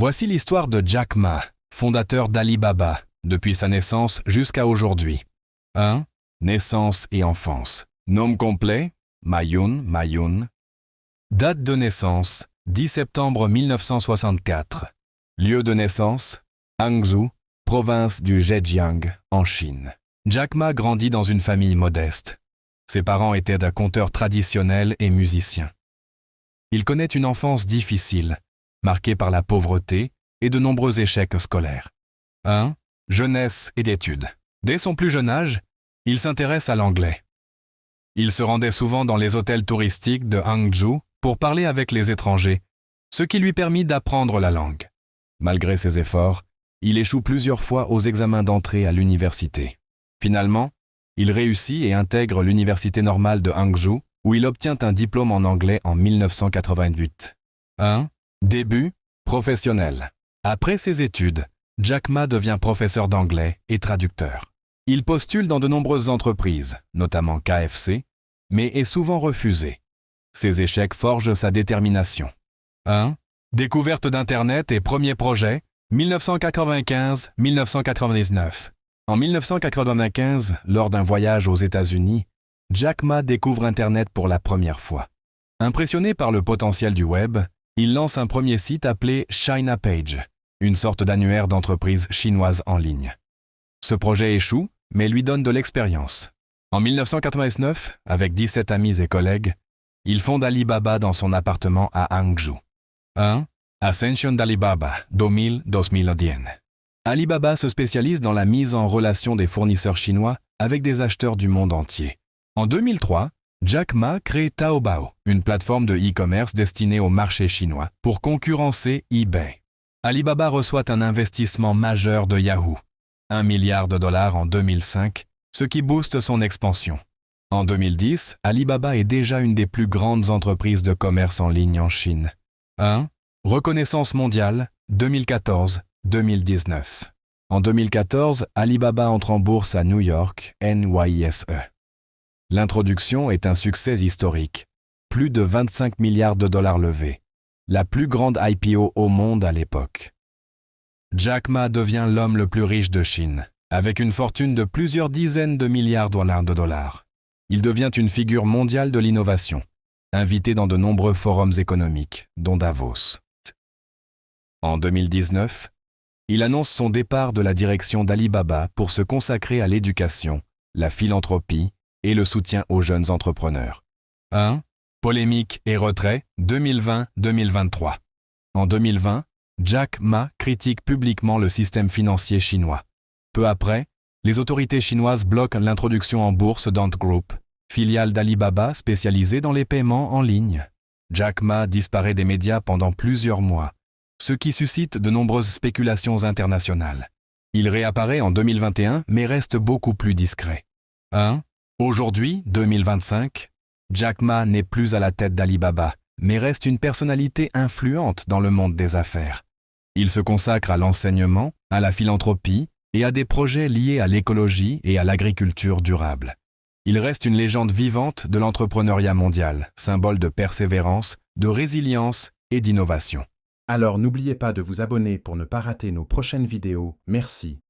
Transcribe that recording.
Voici l'histoire de Jack Ma, fondateur d'Alibaba, depuis sa naissance jusqu'à aujourd'hui. 1. Naissance et enfance. Nom complet, Ma Yun. Date de naissance, 10 septembre 1964. Lieu de naissance, Hangzhou, province du Zhejiang, en Chine. Jack Ma grandit dans une famille modeste. Ses parents étaient d'un conteur traditionnel et musiciens. Il connaît une enfance difficile, marquée par la pauvreté et de nombreux échecs scolaires. 1. Jeunesse et études. Dès son plus jeune âge, il s'intéresse à l'anglais. Il se rendait souvent dans les hôtels touristiques de Hangzhou pour parler avec les étrangers, ce qui lui permit d'apprendre la langue. Malgré ses efforts, il échoue plusieurs fois aux examens d'entrée à l'université. Finalement, il réussit et intègre l'université normale de Hangzhou, où il obtient un diplôme en anglais en 1988. 1. Début professionnel. Après ses études, Jack Ma devient professeur d'anglais et traducteur. Il postule dans de nombreuses entreprises, notamment KFC, mais est souvent refusé. Ses échecs forgent sa détermination. 1. Découverte d'Internet et premier projet, 1995-1999. En 1995, lors d'un voyage aux États-Unis, Jack Ma découvre Internet pour la première fois. Impressionné par le potentiel du web, il lance un premier site appelé China Page, une sorte d'annuaire d'entreprises chinoises en ligne. Ce projet échoue, mais lui donne de l'expérience. En 1999, avec 17 amis et collègues, il fonde Alibaba dans son appartement à Hangzhou. 1. Ascension d'Alibaba, 2010. Alibaba se spécialise dans la mise en relation des fournisseurs chinois avec des acheteurs du monde entier. En 2003, Jack Ma crée Taobao, une plateforme de e-commerce destinée au marché chinois, pour concurrencer eBay. Alibaba reçoit un investissement majeur de Yahoo, $1 milliard en 2005, ce qui booste son expansion. En 2010, Alibaba est déjà une des plus grandes entreprises de commerce en ligne en Chine. 1. Reconnaissance mondiale, 2014-2019. En 2014, Alibaba entre en bourse à New York, NYSE. L'introduction est un succès historique. Plus de 25 milliards de dollars levés. La plus grande IPO au monde à l'époque. Jack Ma devient l'homme le plus riche de Chine, avec une fortune de plusieurs dizaines de milliards de dollars. Il devient une figure mondiale de l'innovation, invité dans de nombreux forums économiques, dont Davos. En 2019, il annonce son départ de la direction d'Alibaba pour se consacrer à l'éducation, la philanthropie et le soutien aux jeunes entrepreneurs. 1. Polémique et retrait, 2020-2023. En 2020, Jack Ma critique publiquement le système financier chinois. Peu après, les autorités chinoises bloquent l'introduction en bourse d'Ant Group, filiale d'Alibaba spécialisée dans les paiements en ligne. Jack Ma disparaît des médias pendant plusieurs mois, ce qui suscite de nombreuses spéculations internationales. Il réapparaît en 2021, mais reste beaucoup plus discret. 1. Aujourd'hui, 2025, Jack Ma n'est plus à la tête d'Alibaba, mais reste une personnalité influente dans le monde des affaires. Il se consacre à l'enseignement, à la philanthropie et à des projets liés à l'écologie et à l'agriculture durable. Il reste une légende vivante de l'entrepreneuriat mondial, symbole de persévérance, de résilience et d'innovation. Alors n'oubliez pas de vous abonner pour ne pas rater nos prochaines vidéos. Merci.